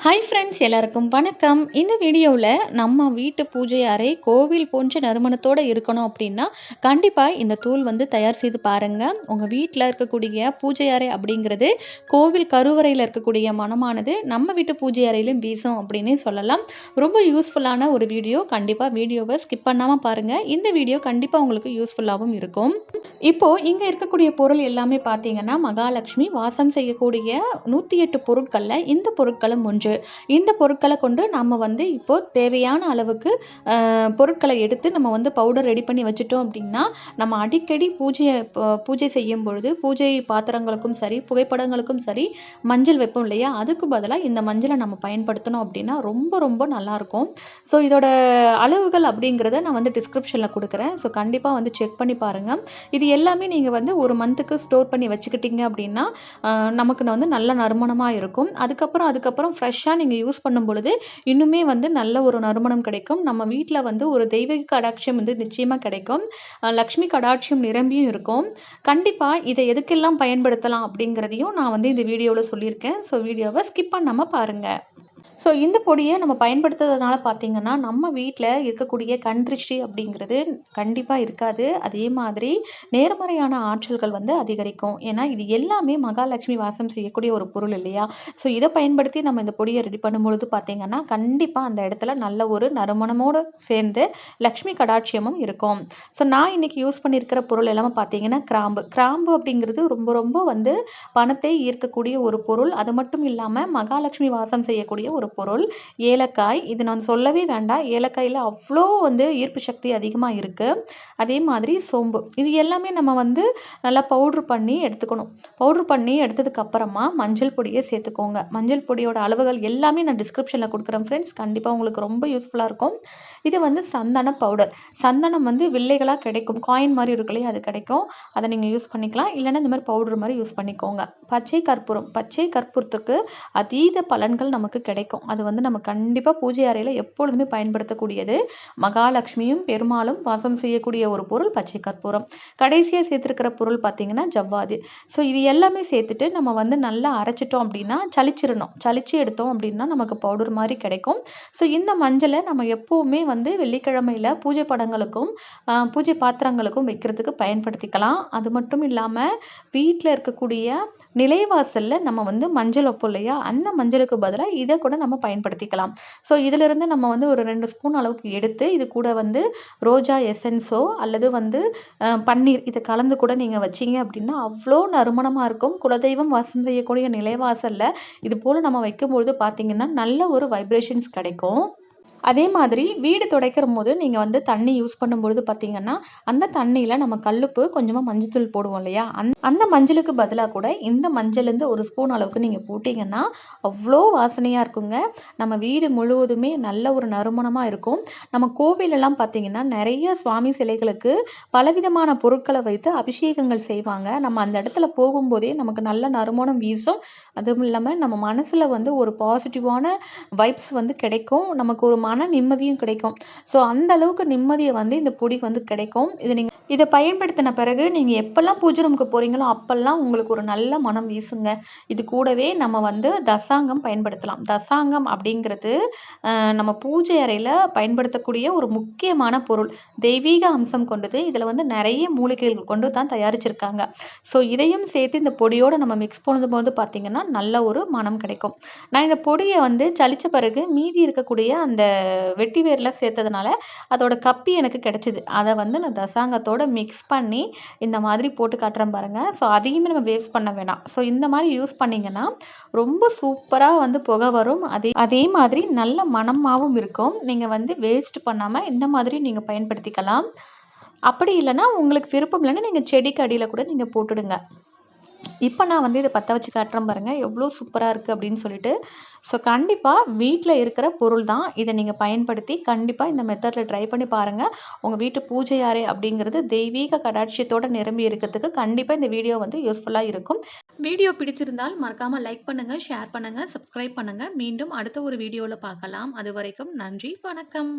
Hi friends, எல்லாருக்கும் வணக்கம். இந்த வீடியோவில் நம்ம வீட்டு பூஜை அறை கோவில் போன்ற நறுமணத்தோடு இருக்கணும் அப்படின்னா கண்டிப்பாக இந்த தூள் வந்து தயார் செய்து பாருங்கள். உங்கள் வீட்டில் இருக்கக்கூடிய பூஜை அறை அப்படிங்கிறது கோவில் கருவறையில் இருக்கக்கூடிய மனமானது நம்ம வீட்டு பூஜை அறையிலும் வீசும் அப்படின்னே சொல்லலாம். ரொம்ப யூஸ்ஃபுல்லான ஒரு வீடியோ. கண்டிப்பாக வீடியோவை ஸ்கிப் பண்ணாமல் பாருங்கள். இந்த வீடியோ கண்டிப்பாக உங்களுக்கு யூஸ்ஃபுல்லாகவும் இருக்கும். இப்போது இங்கே இருக்கக்கூடிய பொருள் எல்லாமே பார்த்தீங்கன்னா மகாலட்சுமி வாசம் செய்யக்கூடிய 108 பொருட்களில் இந்த பொருட்களும் ஒன்று. இந்த பொருட்களை கொண்டு நம்ம வந்து இப்போ தேவையான அளவுக்கு பொருட்களை எடுத்து நம்ம வந்து பவுடர் ரெடி பண்ணி வச்சுட்டோம் அப்படின்னா நம்ம அடிக்கடி பூஜை செய்யும் பொழுது பூஜை பாத்திரங்களுக்கும் சரி புகைப்படங்களுக்கும் சரி மஞ்சள் வைப்போம் இல்லையா, அதுக்கு பதிலாக இந்த மஞ்சளை நம்ம பயன்படுத்தணும் அப்படின்னா ரொம்ப ரொம்ப நல்லாயிருக்கும். ஸோ இதோட அளவுகள் அப்படிங்கிறத நான் வந்து டிஸ்கிரிப்ஷனில் கொடுக்குறேன். ஸோ கண்டிப்பாக வந்து செக் பண்ணி பாருங்கள். இது எல்லாமே நீங்கள் வந்து ஒரு மந்த்துக்கு ஸ்டோர் பண்ணி வச்சுக்கிட்டீங்க அப்படின்னா நமக்கு வந்து நல்ல நறுமணமாக இருக்கும். அதுக்கப்புறம் ஃப்ரெஷ்ஷாக நீங்கள் யூஸ் பண்ணும் பொழுது இன்னுமே வந்து நல்ல ஒரு நறுமணம் கிடைக்கும். நம்ம வீட்டில் வந்து ஒரு தெய்வீக கடாட்சியம் வந்து நிச்சயமாக கிடைக்கும். லக்ஷ்மி கடாட்சியம் நிரம்பியும் இருக்கும். கண்டிப்பாக இதை எதுக்கெல்லாம் பயன்படுத்தலாம் அப்படிங்கிறதையும் நான் வந்து இந்த வீடியோவில் சொல்லியிருக்கேன். ஸோ வீடியோவை ஸ்கிப் பண்ணாமல் பாருங்கள். ஸோ இந்த பொடியை நம்ம பயன்படுத்துறதுனால பார்த்தீங்கன்னா நம்ம வீட்டில் இருக்கக்கூடிய கண் திருஷ்டி அப்படிங்கிறது கண்டிப்பாக இருக்காது. அதே மாதிரி நேர்மறையான ஆற்றல்கள் வந்து அதிகரிக்கும். ஏன்னா இது எல்லாமே மகாலட்சுமி வாசம் செய்யக்கூடிய ஒரு பொருள் இல்லையா. ஸோ இதை பயன்படுத்தி நம்ம இந்த பொடியை ரெடி பண்ணும்பொழுது பார்த்தீங்கன்னா கண்டிப்பாக அந்த இடத்துல நல்ல ஒரு நறுமணமோடு சேர்ந்து லக்ஷ்மி கடாட்சியமும் இருக்கும். ஸோ நான் இன்னைக்கு யூஸ் பண்ணியிருக்கிற பொருள் எல்லாமே பார்த்தீங்கன்னா கிராம்பு அப்படிங்கிறது ரொம்ப ரொம்ப வந்து பணத்தை ஈர்க்கக்கூடிய ஒரு பொருள். அது மட்டும் இல்லாமல் மகாலட்சுமி வாசம் செய்யக்கூடிய ஒரு பொருள். ஏலக்காய், இது நான் சொல்லவே வேண்டாம். ஏலக்காயில் அவ்வளோ வந்து ஈர்ப்பு சக்தி அதிகமாக இருக்குது. அதே மாதிரி சோம்பு, இது எல்லாமே நம்ம வந்து நல்லா பவுட்ரு பண்ணி எடுத்துக்கணும். பவுட்ரு பண்ணி எடுத்ததுக்கு அப்புறமா மஞ்சள் பொடியை சேர்த்துக்கோங்க. மஞ்சள் பொடியோட அளவுகள் எல்லாமே நான் டிஸ்கிரிப்ஷனில் கொடுக்குறேன் ஃப்ரெண்ட்ஸ். கண்டிப்பாக உங்களுக்கு ரொம்ப யூஸ்ஃபுல்லாக இருக்கும். இது வந்து சந்தன பவுடர். சந்தனம் வந்து வில்லைகளாக கிடைக்கும். காயின் மாதிரி இருக்கு இல்லையா, அது கிடைக்கும். அதை நீங்கள் யூஸ் பண்ணிக்கலாம். இல்லைன்னா இந்த மாதிரி பவுடர் மாதிரி யூஸ் பண்ணிக்கோங்க. பச்சை கற்பூரத்துக்கு அதீத பலன்கள் நமக்கு கிடைக்கும். அது வந்து நம்ம கண்டிப்பாக பூஜை அறையில் எப்பொழுதுமே பயன்படுத்தக்கூடியது. மகாலட்சுமியும் பெருமாளும் வாசம் செய்யக்கூடிய ஒரு பொருள் பச்சை கற்பூரம். கடைசியாக சேர்த்துருக்கிற பொருள் பார்த்தீங்கன்னா ஜவ்வாது. ஸோ இது எல்லாமே சேர்த்துட்டு நம்ம வந்து நல்லா அரைச்சிட்டோம் அப்படின்னா சளிச்சு எடுத்தோம் அப்படின்னா நமக்கு பவுடர் மாதிரி கிடைக்கும். ஸோ இந்த மஞ்சளை நம்ம எப்போவுமே வந்து வெள்ளிக்கிழமையில் பூஜை படங்களுக்கும் பூஜை பாத்திரங்களுக்கும் வைக்கிறதுக்கு பயன்படுத்திக்கலாம். அது மட்டும் இல்லாமல் வீட்டில் இருக்கக்கூடிய நிலைவாசலில் நம்ம வந்து மஞ்சள் வைப்போம் இல்லையா, அந்த மஞ்சளுக்கு பதிலாக இதை கூட நம்ம பயன்படுத்திக்கலாம். ஸோ இதிலிருந்து நம்ம வந்து ஒரு 2 ஸ்பூன் அளவுக்கு எடுத்து இது கூட வந்து ரோஜா எசன்ஸோ அல்லது வந்து பன்னீர் இதை கலந்து கூட நீங்கள் வச்சிங்க அப்படின்னா அவ்வளோ நறுமணமாக இருக்கும். குலதெய்வம் வாசம் செய்யக்கூடிய நிலைவாசலில் இது போல் நம்ம வைக்கும்பொழுது பார்த்தீங்கன்னா நல்ல ஒரு வைப்ரேஷன்ஸ் கிடைக்கும். அதே மாதிரி வீடு துடைக்கிற போது நீங்கள் வந்து தண்ணி யூஸ் பண்ணும்பொழுது பார்த்தீங்கன்னா அந்த தண்ணியில் நம்ம கல்லுப்பு கொஞ்சமாக மஞ்சத்தூள் போடுவோம் இல்லையா, அந்த மஞ்சளுக்கு பதிலாக கூட இந்த மஞ்சள்லேருந்து ஒரு ஸ்பூன் அளவுக்கு நீங்கள் போட்டிங்கன்னா அவ்வளோ வாசனையாக இருக்குங்க. நம்ம வீடு முழுவதுமே நல்ல ஒரு நறுமணமாக இருக்கும். நம்ம கோவிலெல்லாம் பார்த்தீங்கன்னா நிறைய சுவாமி சிலைகளுக்கு பலவிதமான பொருட்களை வைத்து அபிஷேகங்கள் செய்வாங்க. நம்ம அந்த இடத்துல போகும்போதே நமக்கு நல்ல நறுமணம் வீசும். அதுவும் இல்லாமல் நம்ம மனசில் வந்து ஒரு பாசிட்டிவான வைப்ஸ் வந்து கிடைக்கும். நமக்கு ஒரு மன நிம்மதியும் கிடைக்கும். ஸோ அந்த அளவுக்கு நிம்மதியை வந்து இந்த பொடி வந்து கிடைக்கும். இதை பயன்படுத்தின பிறகு நீங்கள் எப்போல்லாம் பூஜை ரூமுக்கு போகிறீங்களோ அப்போல்லாம் உங்களுக்கு ஒரு நல்ல மனம் வீசுங்க. இது கூடவே நம்ம வந்து தசாங்கம் பயன்படுத்தலாம். தசாங்கம் அப்படிங்கிறது நம்ம பூஜை அறையில் பயன்படுத்தக்கூடிய ஒரு முக்கியமான பொருள். தெய்வீக அம்சம் கொண்டது. இதில் வந்து நிறைய மூலிகைகள் கொண்டு தான் தயாரிச்சிருக்காங்க. ஸோ இதையும் சேர்த்து இந்த பொடியோடு நம்ம மிக்ஸ் பண்ணும்போது பார்த்திங்கன்னா நல்ல ஒரு மனம் கிடைக்கும். நான் இந்த பொடியை வந்து சலித்த பிறகு மீதி இருக்கக்கூடிய அந்த வெட்டி வேர்லாம் சேர்த்ததுனால அதோட கப்பி எனக்கு கிடைச்சிது. அதை வந்து நான் தசாங்கத்தோட மிக்ஸ் பண்ணி இந்த மாதிரி போட்டு காட்டுறேன் பாருங்கள். ஸோ அதையுமே நம்ம வேஸ்ட் பண்ண வேணாம். ஸோ இந்த மாதிரி யூஸ் பண்ணிங்கன்னா ரொம்ப சூப்பராக வந்து புகை வரும். அதே மாதிரி நல்ல மணமாகவும் இருக்கும். நீங்கள் வந்து வேஸ்ட் பண்ணாமல் இந்த மாதிரி நீங்கள் பயன்படுத்திக்கலாம். அப்படி இல்லைன்னா உங்களுக்கு விருப்பம் இல்லைன்னா நீங்கள் செடிக்கு அடியில் கூட நீங்கள் போட்டுடுங்க. இப்போ நான் வந்து இதை பற்ற வச்சு காட்டுறேன் பாருங்கள் எவ்வளோ சூப்பராக இருக்குது அப்படின்னு சொல்லிட்டு. ஸோ கண்டிப்பாக வீட்டில் இருக்கிற பொருள் தான். இதை நீங்கள் பயன்படுத்தி கண்டிப்பாக இந்த மெத்தடில் ட்ரை பண்ணி பாருங்கள். உங்கள் வீட்டு பூஜை அறை அப்படிங்கிறது தெய்வீக கடாட்சியத்தோடு நிரம்பி இருக்கிறதுக்கு கண்டிப்பாக இந்த வீடியோ வந்து யூஸ்ஃபுல்லாக இருக்கும். வீடியோ பிடிச்சிருந்தால் மறக்காமல் லைக் பண்ணுங்கள், ஷேர் பண்ணுங்கள், சப்ஸ்கிரைப் பண்ணுங்கள். மீண்டும் அடுத்த ஒரு வீடியோவில் பார்க்கலாம். அது வரைக்கும் நன்றி, வணக்கம்.